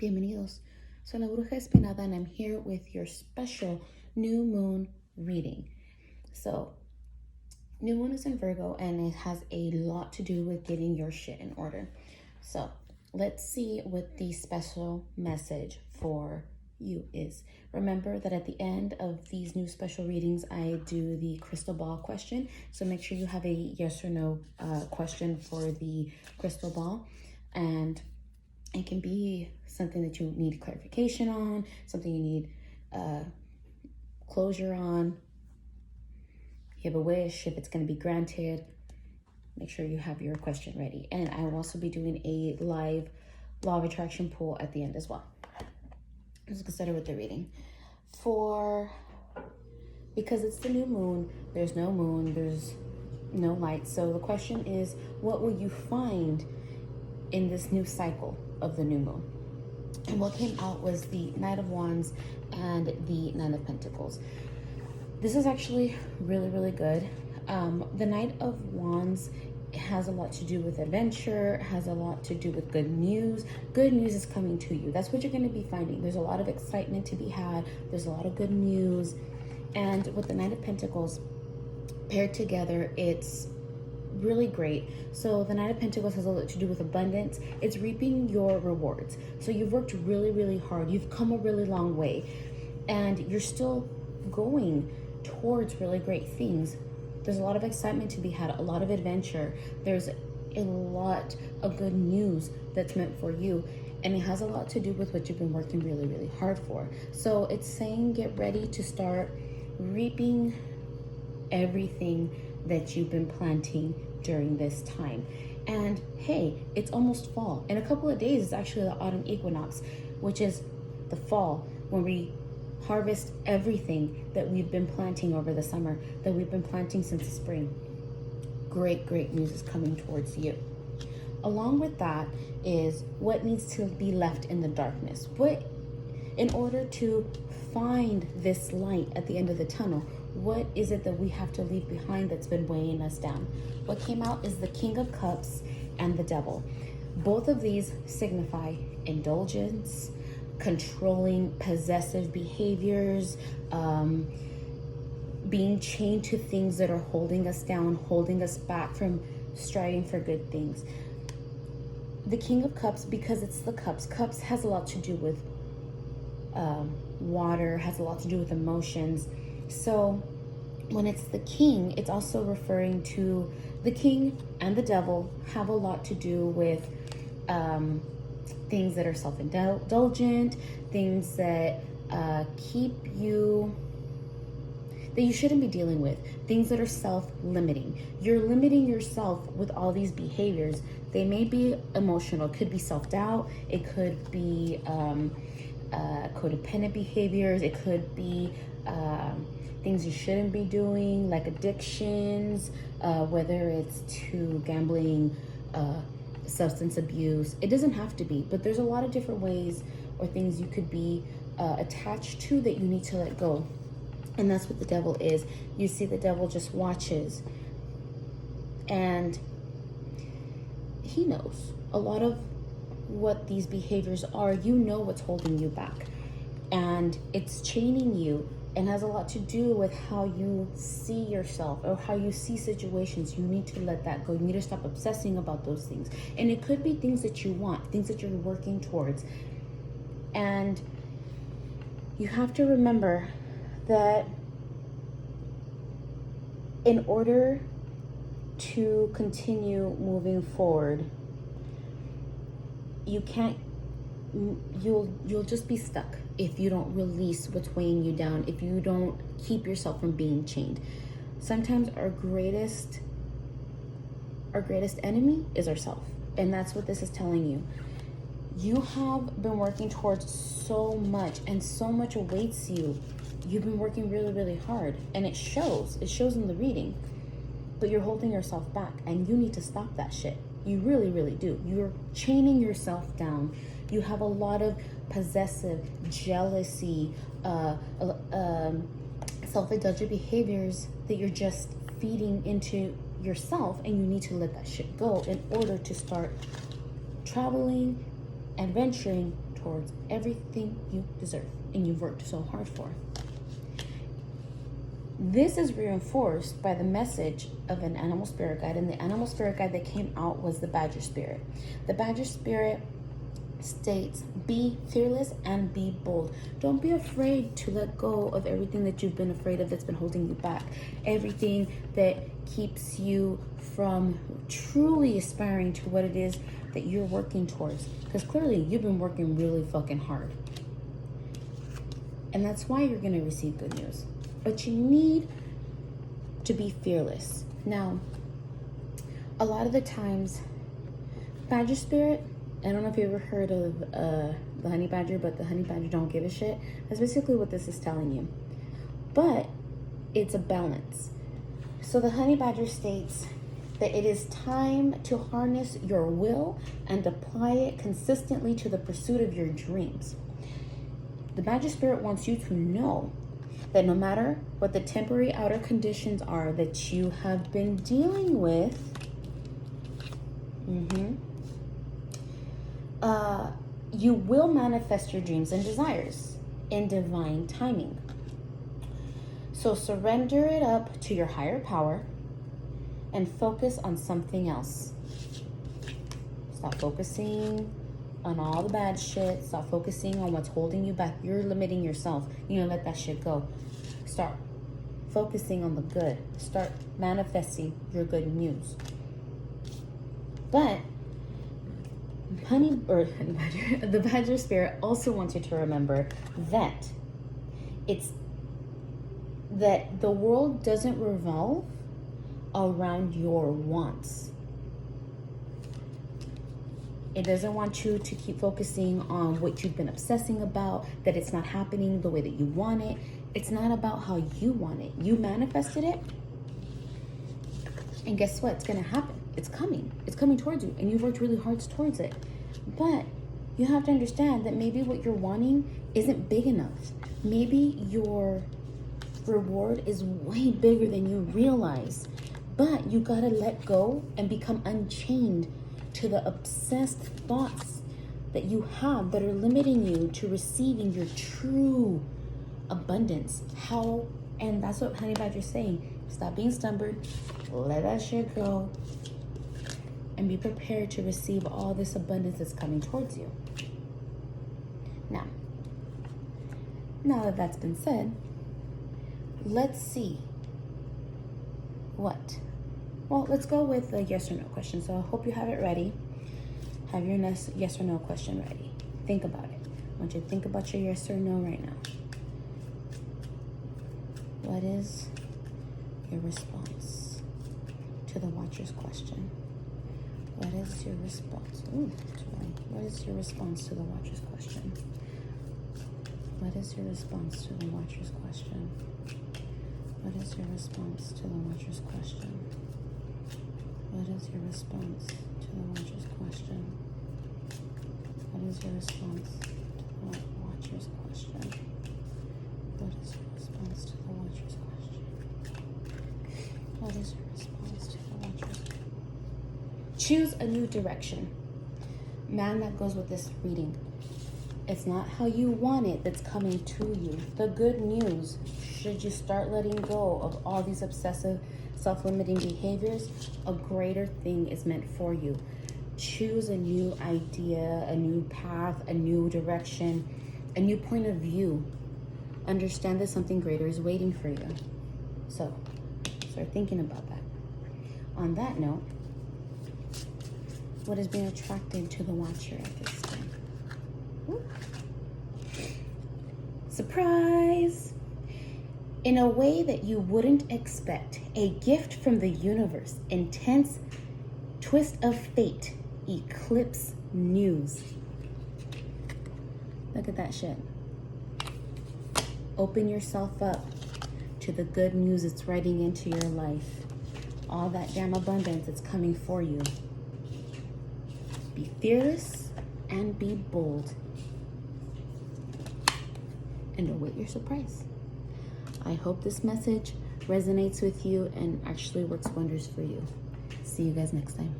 Bienvenidos. Soy la Bruja Espinada and I'm here with your special new moon reading. So, new moon is in Virgo and it has a lot to do with getting your shit in order. So, let's see what the special message for you is. Remember that at the end of these new special readings, I do the crystal ball question. So make sure you have a yes or no question for the crystal ball. And it can be something that you need clarification on, something you need closure on. You have a wish, if it's going to be granted, make sure you have your question ready. And I will also be doing a live law of attraction poll at the end as well. Let's get started with the reading. Because it's the new moon, there's no light. So the question is, what will you find in this new cycle of the new moon? And what came out was the Knight of Wands and the Nine of Pentacles. This is actually really, really good. The Knight of Wands has a lot to do with adventure, has a lot to do with good news. Good news is coming to you. That's what you're going to be finding. There's a lot of excitement to be had. There's a lot of good news. And with the Knight of Pentacles paired together, it's really great. So the Knight of Pentacles has a lot to do with abundance. It's reaping your rewards. So you've worked really, really hard. You've come a really long way. And you're still going towards really great things. There's a lot of excitement to be had, a lot of adventure. There's a lot of good news that's meant for you. And it has a lot to do with what you've been working really, really hard for. So it's saying get ready to start reaping everything that you've been planting during this time. And hey, it's almost fall. In a couple of days, it's actually the autumn equinox, which is the fall, when we harvest everything that we've been planting over the summer, that we've been planting since the spring. Great news is coming towards you. Along with that is what needs to be left in the darkness. In order to find this light at the end of the tunnel, what is it that we have to leave behind that's been weighing us down? What came out is the King of Cups and the Devil. Both of these signify indulgence, controlling, possessive behaviors, being chained to things that are holding us down, holding us back from striving for good things. The King of Cups, because it's the cups has a lot to do with water, has a lot to do with emotions. So when it's the king, it's also referring to the king and the devil have a lot to do with things that are self-indulgent, things that keep you, that you shouldn't be dealing with, things that are self-limiting. You're limiting yourself with all these behaviors. They may be emotional, could be self-doubt, it could be codependent behaviors, it could be things you shouldn't be doing, like addictions, whether it's to gambling, substance abuse. It doesn't have to be, but there's a lot of different ways or things you could be attached to that you need to let go. And that's what the devil is. You see, the devil just watches, and he knows a lot of what these behaviors are. You know what's holding you back, and it's chaining you, and has a lot to do with how you see yourself or how you see situations. You need to let that go. You need to stop obsessing about those things. And it could be things that you want, things that you're working towards. And you have to remember that in order to continue moving forward, you'll just be stuck if you don't release what's weighing you down, if you don't keep yourself from being chained. Sometimes our greatest enemy is ourself, and that's what this is telling you. You have been working towards so much, and so much awaits you. You've been working really, really hard, and it shows in the reading, but you're holding yourself back, and you need to stop that shit. You really, really do. You're chaining yourself down. You have a lot of possessive, jealousy, self-indulgent behaviors that you're just feeding into yourself, and you need to let that shit go in order to start traveling and venturing towards everything you deserve and you've worked so hard for. This is reinforced by the message of an animal spirit guide, and the animal spirit guide that came out was the Badger Spirit. The Badger Spirit states, be fearless and be bold. Don't be afraid to let go of everything that you've been afraid of that's been holding you back. Everything that keeps you from truly aspiring to what it is that you're working towards. Because clearly you've been working really fucking hard. And that's why you're going to receive good news. But you need to be fearless. Now, a lot of the times, Badger Spirit, I don't know if you ever heard of the honey badger, but the honey badger don't give a shit. That's basically what this is telling you. But it's a balance. So the honey badger states that it is time to harness your will and apply it consistently to the pursuit of your dreams. The Badger Spirit wants you to know that no matter what the temporary outer conditions are that you have been dealing with, you will manifest your dreams and desires in divine timing. So surrender it up to your higher power and focus on something else. Stop focusing on all the bad shit. Stop focusing on what's holding you back. You're limiting yourself. You know, let that shit go. Start focusing on the good. Start manifesting your good news. But the Badger Spirit also wants you to remember that the world doesn't revolve around your wants. It doesn't want you to keep focusing on what you've been obsessing about, that it's not happening the way that you want it. It's not about how you want it. You manifested it. And guess what? It's going to happen. It's coming. It's coming towards you. And you've worked really hard towards it. But you have to understand that maybe what you're wanting isn't big enough. Maybe your reward is way bigger than you realize. But you got to let go and become unchained to the obsessed thoughts that you have that are limiting you to receiving your true abundance. And that's what Honey Badger's saying. Stop being stubborn, let that shit go, and be prepared to receive all this abundance that's coming towards you. Now that that's been said, let's see what. Well, let's go with a yes or no question. So I hope you have it ready. Have your yes or no question ready. Think about it. I want you to think about your yes or no right now. What is your response to the watcher's question? What is your response? What is your response to the watcher's question? What is your response to the watcher's question? What is your response to the watcher's question? What is your response to the watcher's question? What is your response to the watcher's question? What is your response to the watcher's question? What is your response to the watcher's question? Choose a new direction. Man, that goes with this reading. It's not how you want it that's coming to you. The good news, should you start letting go of all these obsessive, self-limiting behaviors, a greater thing is meant for you. Choose a new idea, a new path, a new direction, a new point of view. Understand that something greater is waiting for you. So, start thinking about that. On that note, what is being attracted to the watcher at this time? Ooh. Surprise! In a way that you wouldn't expect, a gift from the universe, intense twist of fate, eclipse news. Look at that shit. Open yourself up to the good news that's writing into your life. All that damn abundance that's coming for you. Be fearless and be bold. And await your surprise. I hope this message resonates with you and actually works wonders for you. See you guys next time.